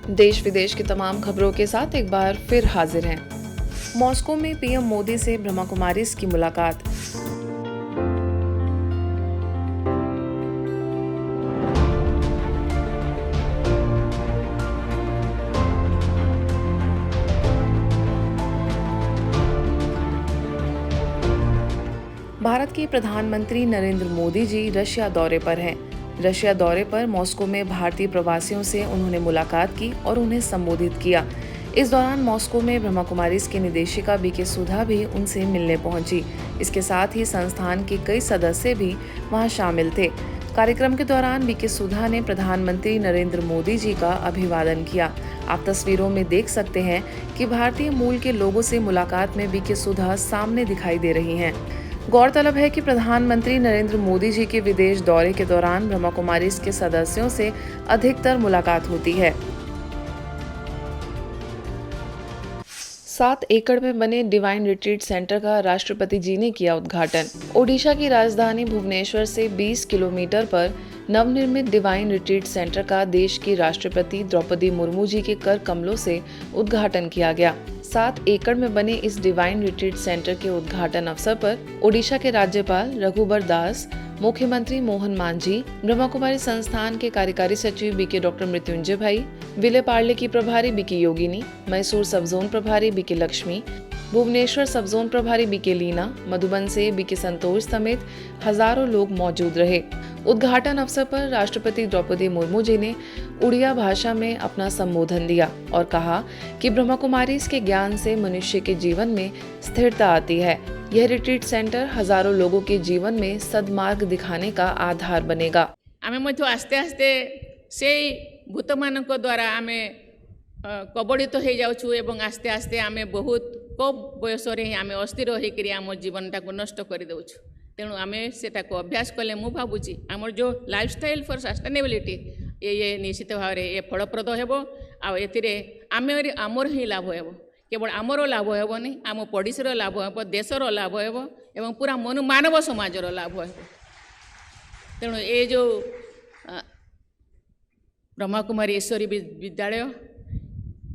देश विदेश की तमाम खबरों के साथ एक बार फिर हाजिर हैं। मॉस्को में पीएम मोदी से ब्रह्मा कुमारीज की मुलाकात। भारत के प्रधानमंत्री नरेंद्र मोदी जी रशिया दौरे पर हैं। रशिया दौरे पर मॉस्को में भारतीय प्रवासियों से उन्होंने मुलाकात की और उन्हें संबोधित किया। इस दौरान मॉस्को में ब्रह्मा कुमारीज की निदेशिका बीके सुधा भी उनसे मिलने पहुंची। इसके साथ ही संस्थान के कई सदस्य भी वहां शामिल थे। कार्यक्रम के दौरान बीके सुधा ने प्रधानमंत्री नरेंद्र मोदी जी का अभिवादन किया। आप तस्वीरों में देख सकते हैं कि भारतीय मूल के लोगों से मुलाकात में बीके सुधा सामने दिखाई दे रही हैं। गौरतलब है कि प्रधानमंत्री नरेंद्र मोदी जी के विदेश दौरे के दौरान ब्रह्मा कुमारीज के सदस्यों से अधिकतर मुलाकात होती है। 7 एकड़ में बने डिवाइन रिट्रीट सेंटर का राष्ट्रपति जी ने किया उद्घाटन। ओडिशा की राजधानी भुवनेश्वर से 20 किलोमीटर पर नवनिर्मित डिवाइन रिट्रीट सेंटर का देश की राष्ट्रपति द्रौपदी मुर्मू जी के कर कमलों से उद्घाटन किया गया। 7 एकड़ में बने इस डिवाइन रिट्रीट सेंटर के उद्घाटन अवसर पर ओडिशा के राज्यपाल रघुबर दास, मुख्यमंत्री मोहन मांझी, ब्रह्मा कुमारी संस्थान के कार्यकारी सचिव बीके डॉक्टर मृत्युंजय भाई, विले पार्ले की प्रभारी बीके योगिनी, मैसूर सब जोन प्रभारी बीके लक्ष्मी, भुवनेश्वर सब जोन प्रभारी बीके लीना, मधुबन से बीके संतोष समेत हजारों लोग मौजूद रहे। उद्घाटन अवसर पर राष्ट्रपति द्रौपदी मुर्मू जी ने उड़िया भाषा में अपना संबोधन दिया और कहा कि ब्रह्मा कुमारीज के ज्ञान से मनुष्य के जीवन में स्थिरता आती है। यह रिट्रीट सेंटर हजारों लोगों के जीवन में सद्मार्ग दिखाने का आधार बनेगा। आमे मध्य आस्ते आस्ते से भूत मानक द्वारा आमे कबड़ित हो जाउछु एवं आस्ते आस्ते आमे बहुत कम बयस रे आमे अस्थिर होइकरी आम जीवनटा को नष्ट कर देउछु। तेणु आमे सेटा को अभ्यास कले मु भाबुची आमर जो लाइफस्टाइल फॉर सस्टेनेबिलिटी ये निश्चित भाव में ये फलप्रद हेबो आ एतिरे आमर ही लाभ हेबो। केवल आमर लाभ हेबनी आम पड़ोशीर लाभ हेबो, देशर लाभ हेबो एवं पूरा मानव समाजर लाभ हेबो। तेणु ये जो ब्रह्मा कुमारी ईश्वरी विद्यालय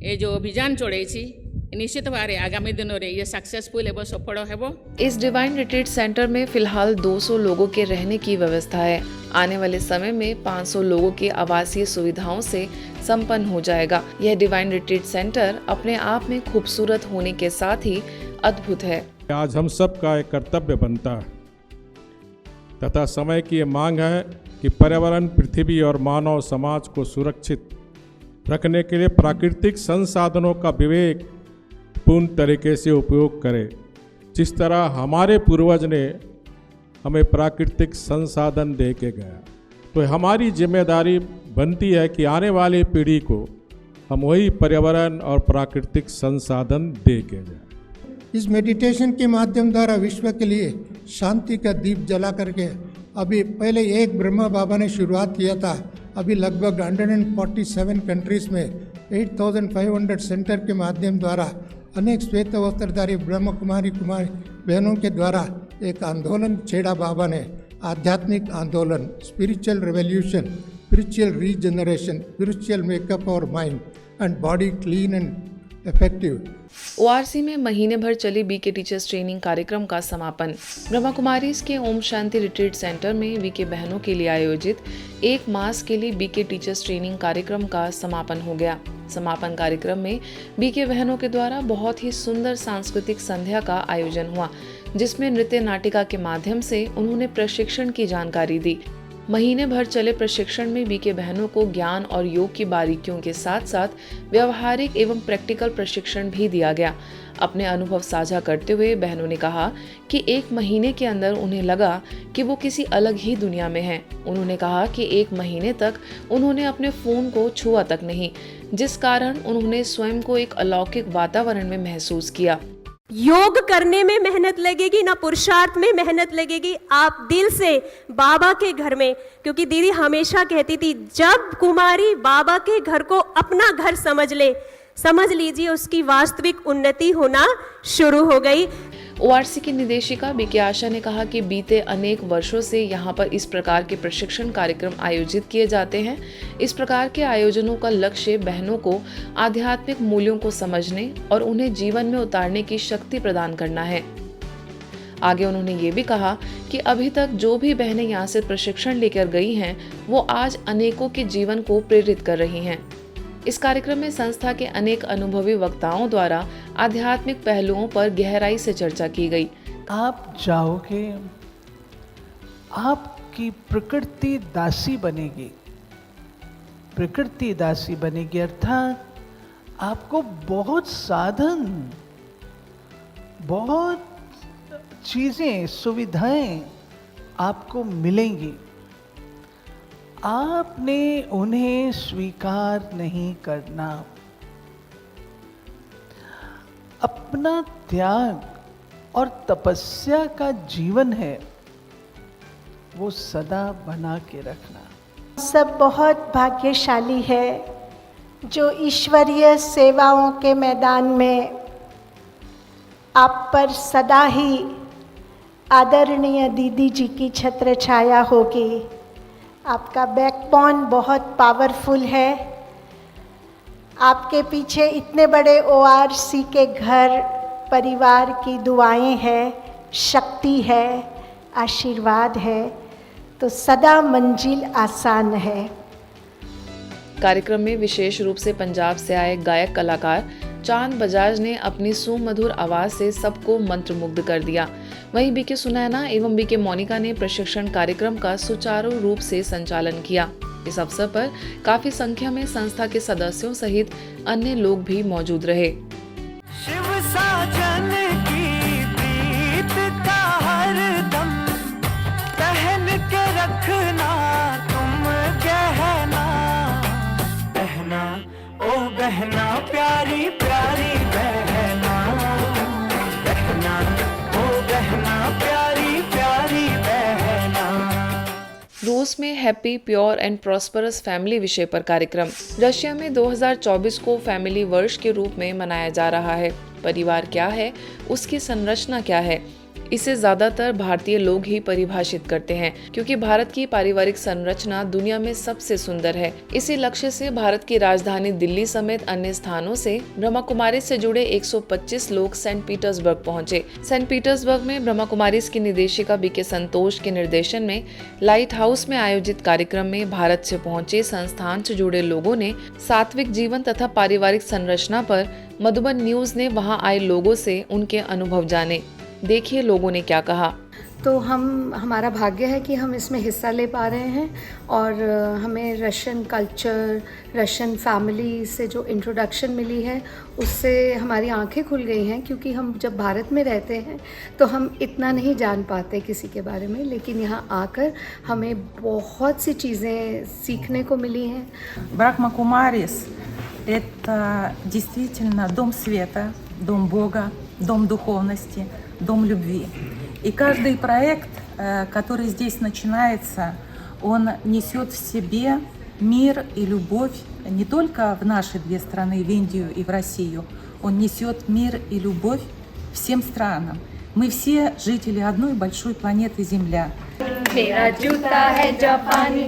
ये जो अभियान चढ़ाई निश्चित भाव में आगामी दिनों में ये सक्सेसफुल एवं सफल हेबो। इस डिवाइन रिट्रीट सेंटर में फिलहाल 200 लोगों के रहने की व्यवस्था है। आने वाले समय में 500 लोगों की आवासीय सुविधाओं से संपन्न हो जाएगा। यह डिवाइन रिट्रीट सेंटर अपने आप में खूबसूरत होने के साथ ही अद्भुत है। आज हम सब का एक कर्तव्य बनता है तथा समय की ये मांग है कि पर्यावरण, पृथ्वी और मानव समाज को सुरक्षित रखने के लिए प्राकृतिक संसाधनों का विवेक पूर्ण तरीके से उपयोग करें। जिस तरह हमारे पूर्वज ने हमें प्राकृतिक संसाधन दे के गया, तो हमारी जिम्मेदारी बनती है कि आने वाली पीढ़ी को हम वही पर्यावरण और प्राकृतिक संसाधन दे के जाए। इस मेडिटेशन के माध्यम द्वारा विश्व के लिए शांति का दीप जला करके अभी पहले एक ब्रह्मा बाबा ने शुरुआत किया था, अभी लगभग 147 कंट्रीज में 8500 सेंटर के माध्यम द्वारा अनेक श्वेत वस्त्रधारी ब्रह्म कुमारी बहनों के द्वारा एक आंदोलन छेड़ा बाबा ने, आध्यात्मिक आंदोलन, spiritual revolution, spiritual regeneration, spiritual makeup और mind and body clean and effective. ORC में महीने भर चली बीके टीचर्स ट्रेनिंग कार्यक्रम का समापन। ब्रह्मा कुमारीज के ओम शांति रिट्रीट सेंटर में बीके बहनों के लिए आयोजित 1 मास के लिए बीके टीचर्स ट्रेनिंग कार्यक्रम का समापन हो गया। समापन कार्यक्रम में बीके बहनों के द्वारा बहुत ही सुंदर सांस्कृतिक संध्या का आयोजन हुआ, जिसमें नृत्य नाटिका के माध्यम से उन्होंने प्रशिक्षण की जानकारी दी। महीने भर चले प्रशिक्षण में बीके बहनों को ज्ञान और योग की बारीकियों के साथ साथ व्यवहारिक एवं प्रैक्टिकल प्रशिक्षण भी दिया गया। अपने अनुभव साझा करते हुए बहनों ने कहा कि 1 महीने के अंदर उन्हें लगा कि वो किसी अलग ही दुनिया में हैं। उन्होंने कहा कि 1 महीने तक उन्होंने अपने फोन को छुआ तक नहीं, जिस कारण उन्होंने स्वयं को एक अलौकिक वातावरण में महसूस किया। योग करने में मेहनत लगेगी ना पुरुषार्थ में मेहनत लगेगी। आप दिल से बाबा के घर में, क्योंकि दीदी हमेशा कहती थी जब कुमारी बाबा के घर को अपना घर समझ लीजिए उसकी वास्तविक उन्नति होना शुरू हो गई। ओआरसी की निदेशिका बीके आशा ने कहा कि बीते अनेक वर्षों से यहाँ पर इस प्रकार के प्रशिक्षण कार्यक्रम आयोजित किए जाते हैं। इस प्रकार के आयोजनों का लक्ष्य बहनों को आध्यात्मिक मूल्यों को समझने और उन्हें जीवन में उतारने की शक्ति प्रदान करना है। आगे उन्होंने ये भी कहा कि अभी तक जो भी बहनें यहाँ से प्रशिक्षण लेकर गई हैं, वो आज अनेकों के जीवन को प्रेरित कर रही हैं। इस कार्यक्रम में संस्था के अनेक अनुभवी वक्ताओं द्वारा आध्यात्मिक पहलुओं पर गहराई से चर्चा की गई। आप जाओगे, आपकी प्रकृति दासी बनेगी। प्रकृति दासी बनेगी अर्थात आपको बहुत साधन, बहुत चीज़ें, सुविधाएं आपको मिलेंगी। आपने उन्हें स्वीकार नहीं करना। अपना त्याग और तपस्या का जीवन है, वो सदा बना के रखना। सब बहुत भाग्यशाली है जो ईश्वरीय सेवाओं के मैदान में आप पर सदा ही आदरणीय दीदी जी की छत्र छाया होगी। आपका बैकबोन बहुत पावरफुल है। आपके पीछे इतने बड़े ओआरसी के घर परिवार की दुआएं हैं, शक्ति है, आशीर्वाद है, तो सदा मंजिल आसान है। कार्यक्रम में विशेष रूप से पंजाब से आए गायक कलाकार चांद बजाज ने अपनी सुमधुर आवाज से सबको मंत्रमुग्ध कर दिया। वहीं बीके सुनैना एवं बीके मोनिका ने प्रशिक्षण कार्यक्रम का सुचारू रूप से संचालन किया। इस अवसर पर काफी संख्या में संस्था के सदस्यों सहित अन्य लोग भी मौजूद रहे। शिव साजन की प्रीत का हरदम पहन के रखना तुम गहना, बहना ओ बहना प्यारी प्यारी बहना, बहना ओ बहना प्यारी प्यारी बहना। रूस में happy pure and prosperous family विषय पर कार्यक्रम। रशिया में 2024 को फैमिली वर्ष के रूप में मनाया जा रहा है। परिवार क्या है, उसकी संरचना क्या है, इसे ज्यादातर भारतीय लोग ही परिभाषित करते हैं, क्योंकि भारत की पारिवारिक संरचना दुनिया में सबसे सुंदर है। इसी लक्ष्य से भारत की राजधानी दिल्ली समेत अन्य स्थानों से ब्रह्मा कुमारी से जुड़े 125 लोग सेंट पीटर्सबर्ग पहुंचे। सेंट पीटर्सबर्ग में ब्रह्मा कुमारीज की निदेशिका बीके संतोष के निर्देशन में लाइट हाउस में आयोजित कार्यक्रम में भारत से पहुंचे संस्थान से जुड़े लोगों ने सात्विक जीवन तथा पारिवारिक संरचना पर मधुबन न्यूज ने वहां आए लोगों से उनके अनुभव जाने। देखिए लोगों ने क्या कहा। तो हमारा भाग्य है कि हम इसमें हिस्सा ले पा रहे हैं और हमें रशियन कल्चर, रशियन फैमिली से जो इंट्रोडक्शन मिली है उससे हमारी आंखें खुल गई हैं, क्योंकि हम जब भारत में रहते हैं तो हम इतना नहीं जान पाते किसी के बारे में, लेकिन यहाँ आकर हमें बहुत सी चीज़ें सीखने को मिली हैं। Брахма Кумарис – это действительно дом света, дом Бога, дом духовности, дом любви. И каждый проект, который здесь начинается, он несет в себе мир и любовь не только в наши две страны, в Индию и в Россию. Он несет мир и любовь всем странам. Мы все жители одной большой планеты Земля. मेरा जूता है जापानी,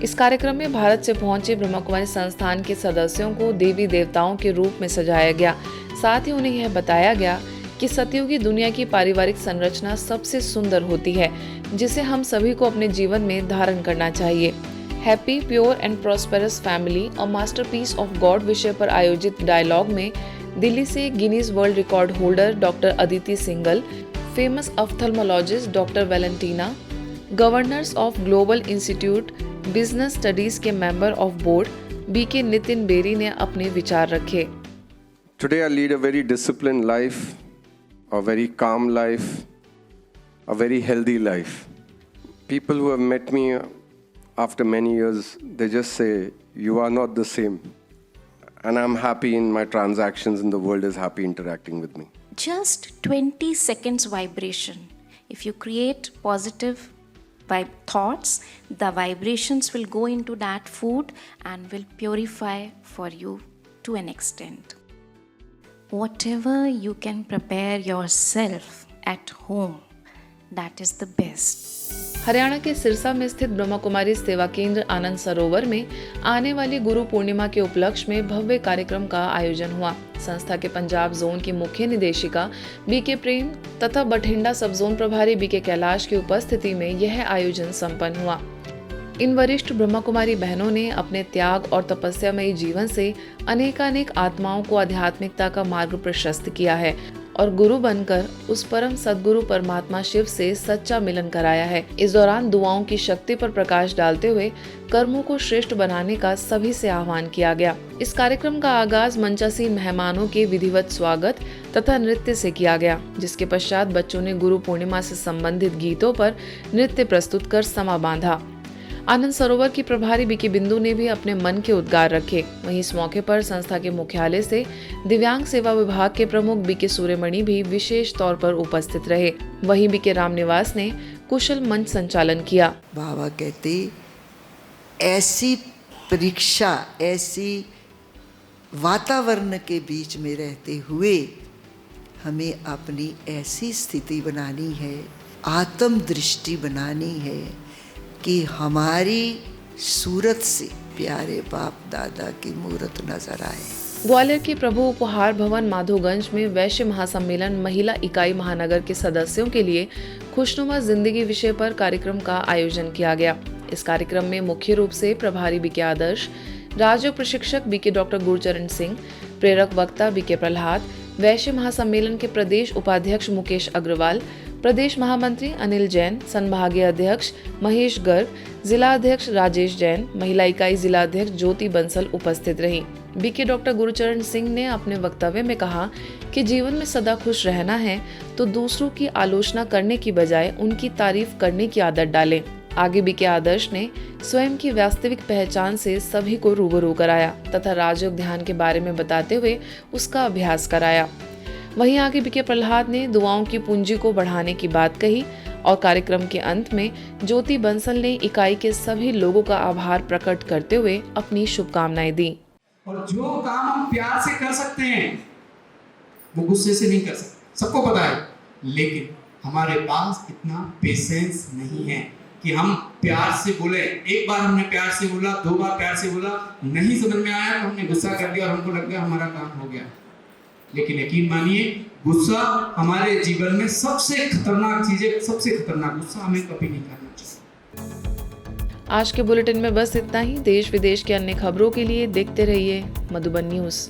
इस कार्यक्रम में भारत से पहुंचे ब्रह्मा कुमारी संस्थान के सदस्यों को देवी देवताओं के रूप में सजाया गया। साथ ही उन्हें यह बताया गया कि सतयुगी दुनिया की पारिवारिक संरचना सबसे सुंदर होती है, जिसे हम सभी को अपने जीवन में धारण करना चाहिए। Happy pure and prosperous family और मास्टरपीस ऑफ गॉड विषय पर आयोजित डायलॉग में दिल्ली से Guinness world record holder doctor Aditi Singhal, famous ophthalmologist doctor Valentina, governors of global institute business studies के member of board BK Nitin Berry ने अपने विचार रखे। Today I lead a very disciplined life, a very calm life, a very healthy life. People who have met me after many years, they just say, you are not the same. And I'm happy in my transactions and the world is happy interacting with me. Just 20 seconds vibration. If you create positive thoughts, the vibrations will go into that food and will purify for you to an extent. Whatever you can prepare yourself at home, that is the best. Haryana के सिरसा में स्थित ब्रह्मा कुमारी सेवा केंद्र आनंद सरोवर में आने वाली गुरु पूर्णिमा के उपलक्ष्य में भव्य कार्यक्रम का आयोजन हुआ। संस्था के पंजाब जोन की मुख्य निदेशिका बीके प्रेम तथा बठिंडा सब जोन प्रभारी बीके कैलाश की उपस्थिति में यह आयोजन संपन्न हुआ। इन वरिष्ठ ब्रह्मा कुमारी बहनों ने अपने त्याग और तपस्यामयी जीवन से अनेकानेक आत्माओं को आध्यात्मिकता का मार्ग प्रशस्त किया है और गुरु बनकर उस परम सद्गुरु परमात्मा शिव से सच्चा मिलन कराया है। इस दौरान दुआओं की शक्ति पर प्रकाश डालते हुए कर्मों को श्रेष्ठ बनाने का सभी से आह्वान किया गया। इस कार्यक्रम का आगाज मंचासीन मेहमानों के विधिवत स्वागत तथा नृत्य से किया गया, जिसके पश्चात बच्चों ने गुरु पूर्णिमा से संबंधित गीतों पर नृत्य प्रस्तुत कर समा बांधा। आनंद सरोवर की प्रभारी बीके बिंदु ने भी अपने मन के उद्गार रखे। वहीं इस मौके पर संस्था के मुख्यालय से दिव्यांग सेवा विभाग के प्रमुख बीके सूर्यमणि भी विशेष तौर पर उपस्थित रहे। वहीं बीके रामनिवास ने कुशल मंच संचालन किया। बाबा कहते ऐसी परीक्षा, ऐसी वातावरण के बीच में रहते हुए हमें अपनी ऐसी स्थिति बनानी है, आत्म दृष्टि बनानी है कि हमारी सूरत से प्यारे बाप दादा की मूर्त नजर आए। ग्वालियर के प्रभु उपहार भवन माधोगंज में वैश्य महासम्मेलन महिला इकाई महानगर के सदस्यों के लिए खुशनुमा जिंदगी विषय पर कार्यक्रम का आयोजन किया गया। इस कार्यक्रम में मुख्य रूप से प्रभारी बीके आदर्श, राजयोग प्रशिक्षक बीके डॉक्टर गुरचरण सिंह, प्रेरक वक्ता बीके प्रहलाद, वैश्य महासम्मेलन के प्रदेश उपाध्यक्ष मुकेश अग्रवाल, प्रदेश महामंत्री अनिल जैन, संभागीय अध्यक्ष महेश गर्ग, जिला अध्यक्ष राजेश जैन, महिला इकाई जिला अध्यक्ष ज्योति बंसल उपस्थित रही। बीके डॉक्टर गुरचरण सिंह ने अपने वक्तव्य में कहा कि जीवन में सदा खुश रहना है तो दूसरों की आलोचना करने की बजाय उनकी तारीफ करने की आदत डालें। आगे बीके आदर्श ने स्वयं की वास्तविक पहचान से सभी को रूबरू कराया तथा राजयोग ध्यान के बारे में बताते हुए उसका अभ्यास कराया। वहीं आगे बीके प्रहलाद ने दुआओं की पूंजी को बढ़ाने की बात कही और कार्यक्रम के अंत में ज्योति बंसल ने इकाई के सभी लोगों का आभार प्रकट करते हुए अपनी शुभकामनाएं दी। और जो काम हम प्यार से कर सकते हैं वो गुस्से से नहीं कर सकते, सबको पता है, लेकिन हमारे पास इतना पेशेंस नहीं है कि हम प्यार से बोले। एक बार हमने प्यार से बोला, 2 बार प्यार से बोला, नहीं समझ में आया तो हमने गुस्सा कर दिया और हमको लग गया हमारा काम हो गया। लेकिन यकीन मानिए, गुस्सा हमारे जीवन में सबसे खतरनाक चीज है। सबसे खतरनाक गुस्सा हमें कभी नहीं करना चाहिए। आज के बुलेटिन में बस इतना ही। देश विदेश के अन्य खबरों के लिए देखते रहिए मधुबन न्यूज़।